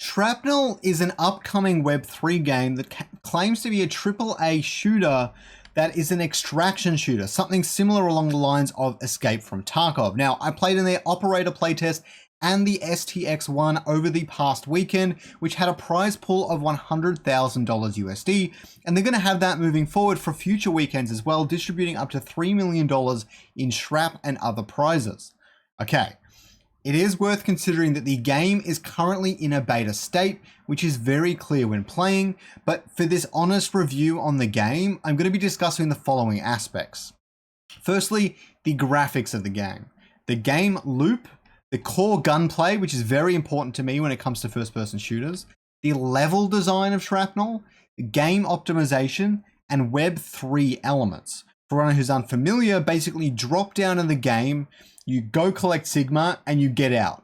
Shrapnel is an upcoming Web3 game that claims to be a AAA shooter that is an extraction shooter, something similar along the lines of Escape from Tarkov. Now, I played in their operator playtest and the STX1 over the past weekend, which had a prize pool of $100,000 USD, and they're going to have that moving forward for future weekends as well, distributing up to $3 million in SHRAP and other prizes. Okay. It is worth considering that the game is currently in a beta state, which is very clear when playing, but for this honest review on the game, I'm going to be discussing the following aspects. Firstly, the graphics of the game. The game loop, the core gunplay, which is very important to me when it comes to first-person shooters, the level design of Shrapnel, the game optimization, and Web3 elements. For anyone who's unfamiliar, basically drop down in the game, you go collect Sigma, and you get out.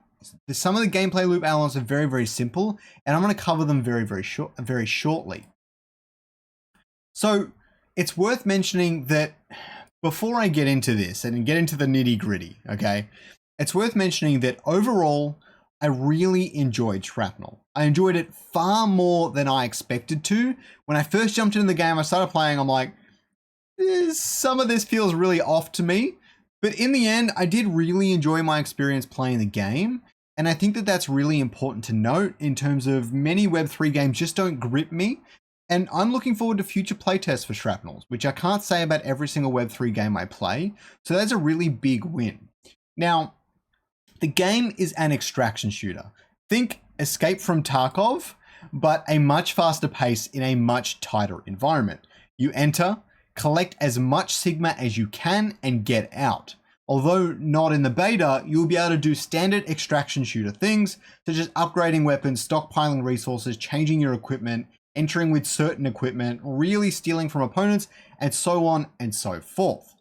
Some of the gameplay loop elements are very, very simple, and I'm going to cover them very shortly. So it's worth mentioning that before I get into this and get into the nitty gritty, okay, it's worth mentioning that overall, I really enjoyed Shrapnel. I enjoyed it far more than I expected to. When I first jumped into the game, I started playing, I'm like, some of this feels really off to me. But in the end, I did really enjoy my experience playing the game. And I think that that's really important to note in terms of many Web3 games just don't grip me. And I'm looking forward to future playtests for Shrapnels, which I can't say about every single Web3 game I play. So that's a really big win. Now, the game is an extraction shooter. Think Escape from Tarkov, but a much faster pace in a much tighter environment. You enter, collect as much Sigma as you can, and get out. Although not in the beta, you'll be able to do standard extraction shooter things, such as upgrading weapons, stockpiling resources, changing your equipment, entering with certain equipment, really stealing from opponents, and so on and so forth.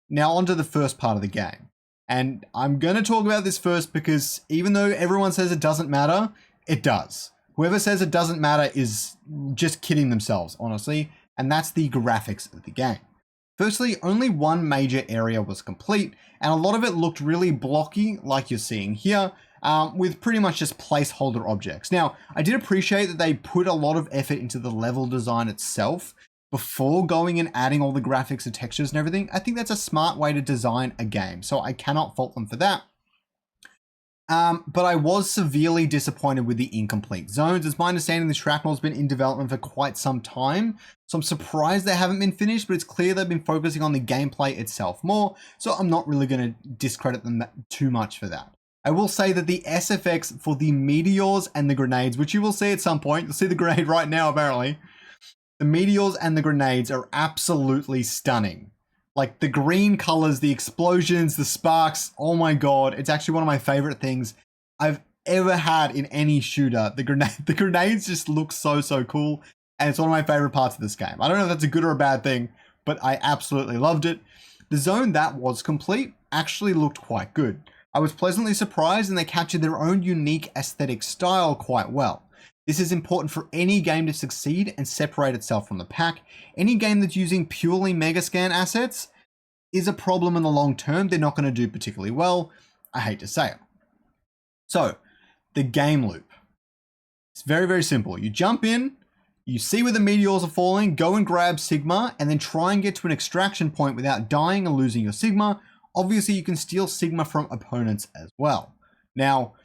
Now onto the first part of the game. And I'm going to talk about this first because even though everyone says it doesn't matter, it does. Whoever says it doesn't matter is just kidding themselves, honestly. And that's the graphics of the game. Firstly, only one major area was complete, and a lot of it looked really blocky, like you're seeing here, with pretty much just placeholder objects. Now, I did appreciate that they put a lot of effort into the level design itself before going and adding all the graphics and textures and everything. I think that's a smart way to design a game, so I cannot fault them for that. But I was severely disappointed with the incomplete zones. It's my understanding the Shrapnel has been in development for quite some time, so I'm surprised they haven't been finished, but it's clear they've been focusing on the gameplay itself more, so I'm not really going to discredit them too much for that. I will say that the SFX for the meteors and the grenades, which you will see at some point, you'll see the grenade right now apparently, the meteors and the grenades are absolutely stunning. Like the green colors, the explosions, the sparks, oh my god, it's actually one of my favorite things I've ever had in any shooter. The grenades just look so cool, and it's one of my favorite parts of this game. I don't know if that's a good or a bad thing, but I absolutely loved it. The zone that was complete actually looked quite good. I was pleasantly surprised, and they captured their own unique aesthetic style quite well. This is important for any game to succeed and separate itself from the pack. Any game that's using purely Megascan assets is a problem in the long term. They're not going to do particularly well. I hate to say it. So, the game loop. It's very simple. You jump in, you see where the meteors are falling, go and grab Sigma, and then try and get to an extraction point without dying or losing your Sigma. Obviously, you can steal Sigma from opponents as well. Now,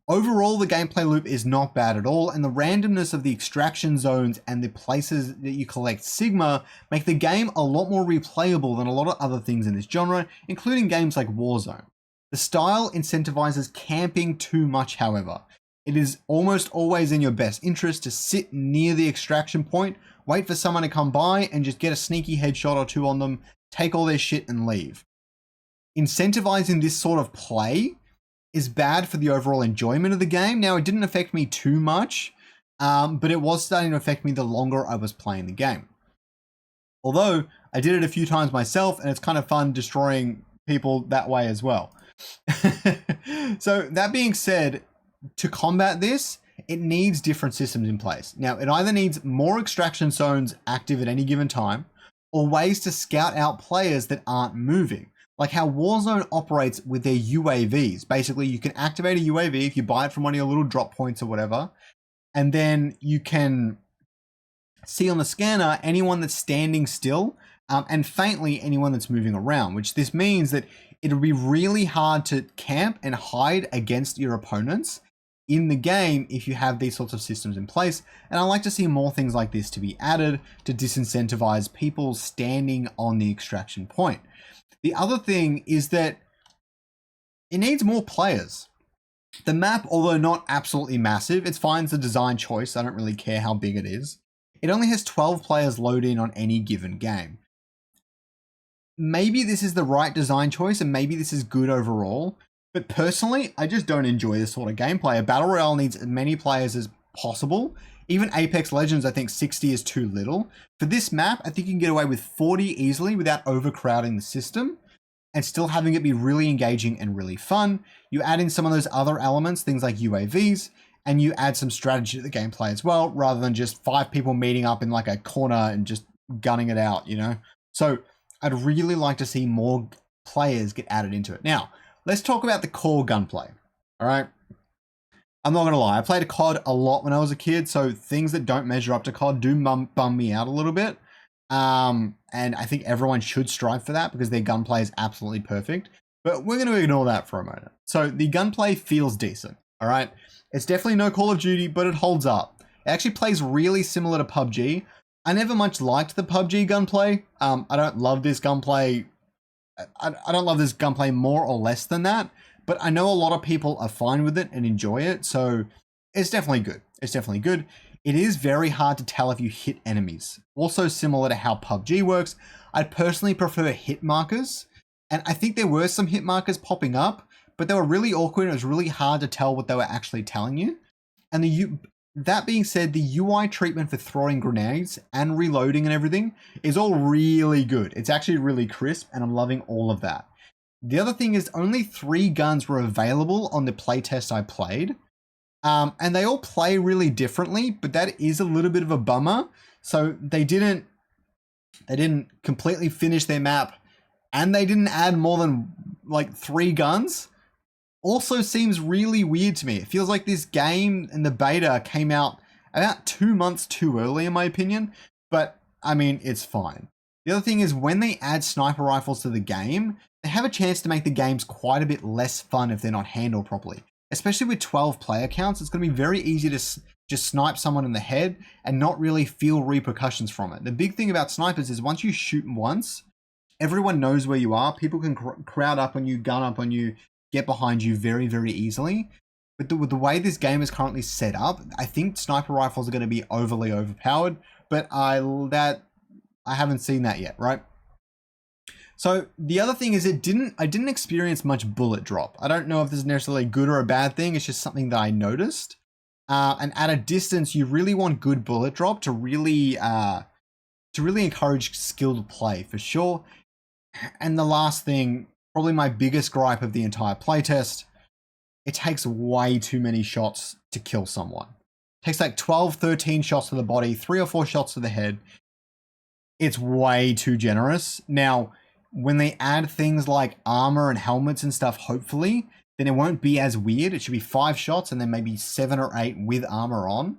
overall, the gameplay loop is not bad at all, and the randomness of the extraction zones and the places that you collect Sigma make the game a lot more replayable than a lot of other things in this genre, including games like Warzone. The style incentivizes camping too much, however. It is almost always in your best interest to sit near the extraction point, wait for someone to come by and just get a sneaky headshot or two on them, take all their shit and leave. Incentivizing this sort of play is bad for the overall enjoyment of the game. Now, it didn't affect me too much, but it was starting to affect me the longer I was playing the game. Although, I did it a few times myself, and it's kind of fun destroying people that way as well. So, that being said, to combat this, it needs different systems in place. Now, it either needs more extraction zones active at any given time, or ways to scout out players that aren't moving. Like how Warzone operates with their UAVs. Basically, you can activate a UAV if you buy it from one of your little drop points or whatever, And then you can see on the scanner anyone that's standing still, and faintly anyone that's moving around, which this means that it'll be really hard to camp and hide against your opponents in the game if you have these sorts of systems in place. And I like to see more things like this to be added to disincentivize people standing on the extraction point. The other thing is that it needs more players. The map, although not absolutely massive, it's fine, it's a design choice. I don't really care how big it is. It only has 12 players load in on any given game. Maybe this is the right design choice and maybe this is good overall, but personally, I just don't enjoy this sort of gameplay. A battle royale needs as many players as possible. Even Apex Legends, I think 60 is too little. For this map, I think you can get away with 40 easily without overcrowding the system and still having it be really engaging and really fun. You add in some of those other elements, things like UAVs, and you add some strategy to the gameplay as well, rather than just 5 people meeting up in like a corner and just gunning it out, you know? So I'd really like to see more players get added into it. Now, let's talk about the core gunplay, all right? I'm not gonna lie, I played COD a lot when I was a kid, so things that don't measure up to COD do bum me out a little bit. And I think everyone should strive for that because their gunplay is absolutely perfect. But we're gonna ignore that for a moment. So the gunplay feels decent, all right? It's definitely no Call of Duty, but it holds up. It actually plays really similar to PUBG. I never much liked the PUBG gunplay. I don't love this gunplay. I don't love this gunplay more or less than that, but I know a lot of people are fine with it and enjoy it. So it's definitely good. It's definitely good. It is very hard to tell if you hit enemies. Also similar to how PUBG works, I personally prefer hit markers. And I think there were some hit markers popping up, but they were really awkward. It was really hard to tell what they were actually telling you. And that being said, the UI treatment for throwing grenades and reloading and everything is all really good. It's actually really crisp and I'm loving all of that. The other thing is only 3 guns were available on the playtest I played. And they all play really differently, but that is a little bit of a bummer. So they didn't completely finish their map and they didn't add more than like 3 guns. Also seems really weird to me. It feels like this game and the beta came out about 2 months too early in my opinion, but I mean, it's fine. The other thing is when they add sniper rifles to the game, they have a chance to make the games quite a bit less fun if they're not handled properly. Especially with 12 player counts, it's going to be very easy to just snipe someone in the head and not really feel repercussions from it. The big thing about snipers is once you shoot once, everyone knows where you are. People can crowd up on you, gun up on you, get behind you very, very easily. But with the way this game is currently set up, I think sniper rifles are going to be overly overpowered, but I haven't seen that yet, right? So the other thing is I didn't experience much bullet drop. I don't know if this is necessarily a good or a bad thing. It's just something that I noticed. And at a distance, you really want good bullet drop to really encourage skilled play for sure. And the last thing, probably my biggest gripe of the entire playtest, it takes way too many shots to kill someone. It takes like 12, 13 shots to the body, 3 or 4 shots to the head. It's way too generous. Now, when they add things like armor and helmets and stuff, hopefully, then it won't be as weird. It should be 5 shots and then maybe 7 or 8 with armor on.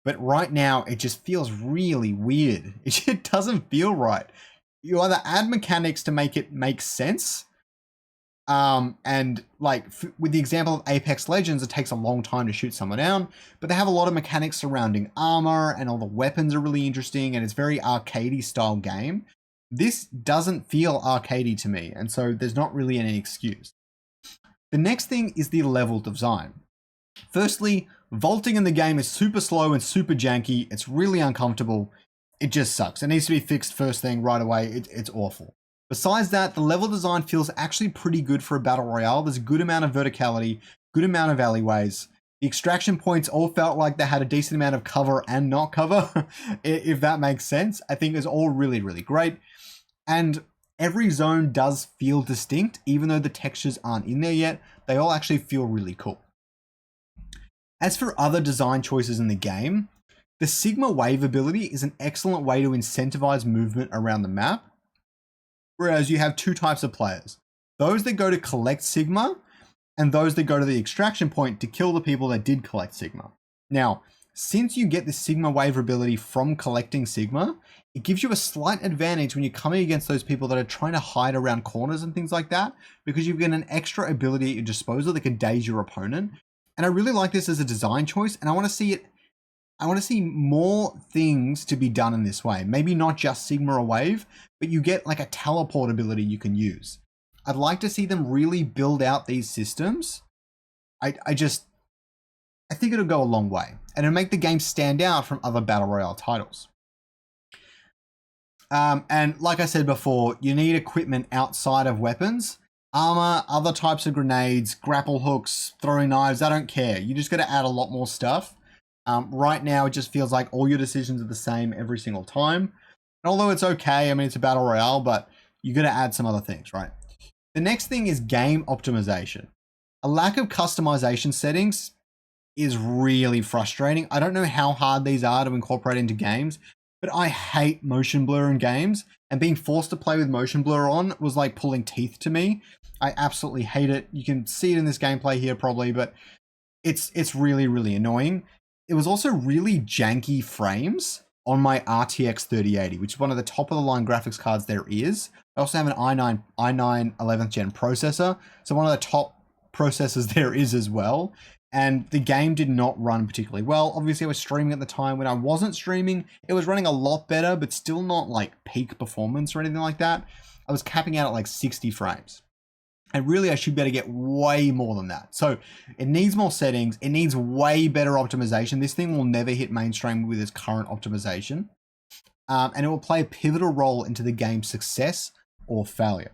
But right now, it just feels really weird. It doesn't feel right. You either add mechanics to make it make sense. And like with the example of Apex Legends, it takes a long time to shoot someone down, but they have a lot of mechanics surrounding armor and all the weapons are really interesting and it's very arcadey style game. This doesn't feel arcadey to me, and so there's not really any excuse. The next thing is the level design. Firstly, vaulting in the game is super slow and super janky. It's really uncomfortable. It just sucks. It needs to be fixed first thing right away. It's awful. Besides that, the level design feels actually pretty good for a battle royale. There's a good amount of verticality, good amount of alleyways. The extraction points all felt like they had a decent amount of cover and not cover, if that makes sense. I think it's all really, really great. And every zone does feel distinct, even though the textures aren't in there yet. They all actually feel really cool. As for other design choices in the game, the Sigma wave ability is an excellent way to incentivize movement around the map. Whereas you have 2 types of players. Those that go to collect Sigma and those that go to the extraction point to kill the people that did collect Sigma. Now, since you get the Sigma wave ability from collecting Sigma, it gives you a slight advantage when you're coming against those people that are trying to hide around corners and things like that, because you've got an extra ability at your disposal that can daze your opponent. And I really like this as a design choice, and I want to see more things to be done in this way. Maybe not just Sigma or wave, but you get like a teleport ability you can use. I'd like to see them really build out these systems. I think it'll go a long way, and it'll make the game stand out from other Battle Royale titles. And like I said before, you need equipment outside of weapons. Armor, other types of grenades, grapple hooks, throwing knives, I don't care. You just got to add a lot more stuff. Right now, it just feels like all your decisions are the same every single time. And although it's okay, I mean, it's a Battle Royale, but you got to add some other things, right? The next thing is game optimization. A lack of customization settings is really frustrating. I don't know how hard these are to incorporate into games, but I hate motion blur in games, and being forced to play with motion blur on was like pulling teeth to me. I absolutely hate it. You can see it in this gameplay here probably, but it's really, really annoying. It was also really janky frames on my RTX 3080, which is one of the top of the line graphics cards there is. I also have an i9 11th gen processor, so one of the top processors there is as well. And the game did not run particularly well. Obviously, I was streaming at the time. When I wasn't streaming, it was running a lot better, but still not like peak performance or anything like that. I was capping out at like 60 frames. And really, I should be able to get way more than that. So it needs more settings. It needs way better optimization. This thing will never hit mainstream with its current optimization. And it will play a pivotal role into the game's success or failure.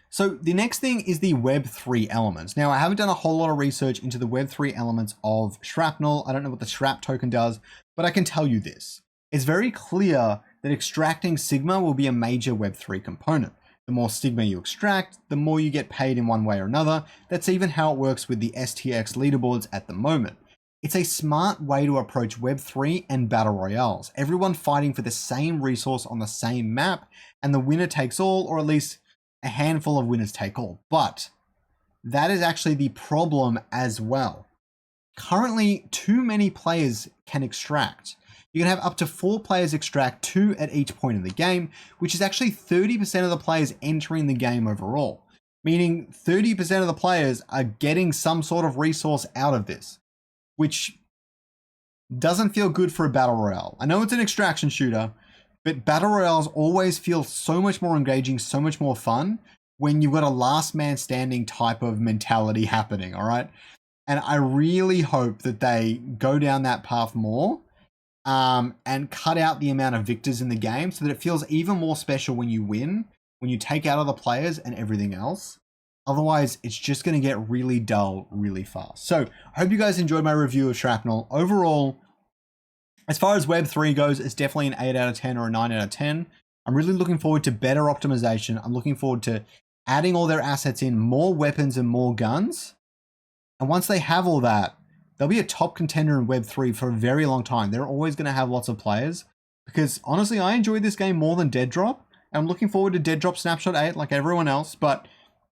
So the next thing is the Web3 elements. Now, I haven't done a whole lot of research into the Web3 elements of Shrapnel. I don't know what the SHRAP token does, but I can tell you this. It's very clear that extracting Sigma will be a major Web3 component. The more Sigma you extract, the more you get paid in one way or another. That's even how it works with the STX leaderboards at the moment. It's a smart way to approach Web3 and Battle Royales. Everyone fighting for the same resource on the same map, and the winner takes all, or at least a handful of winners take all. But that is actually the problem as well. Currently, too many players can extract. You can have up to 4 players extract 2 at each point in the game, which is actually 30% of the players entering the game overall. Meaning 30% of the players are getting some sort of resource out of this, which doesn't feel good for a Battle Royale. I know it's an extraction shooter, but Battle Royales always feel so much more engaging, so much more fun when you've got a last man standing type of mentality happening, all right? And I really hope that they go down that path more and cut out the amount of victors in the game so that it feels even more special when you win, when you take out other players and everything else. Otherwise, it's just going to get really dull really fast. So I hope you guys enjoyed my review of Shrapnel. Overall, as far as Web3 goes, it's definitely an 8 out of 10 or a 9 out of 10. I'm really looking forward to better optimization. I'm looking forward to adding all their assets in, more weapons and more guns. And once they have all that, they'll be a top contender in Web3 for a very long time. They're always going to have lots of players because honestly, I enjoyed this game more than Dead Drop. And I'm looking forward to Dead Drop Snapshot 8 like everyone else. But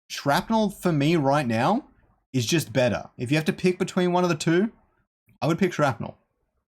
Shrapnel for me right now is just better. If you have to pick between one of the two, I would pick Shrapnel.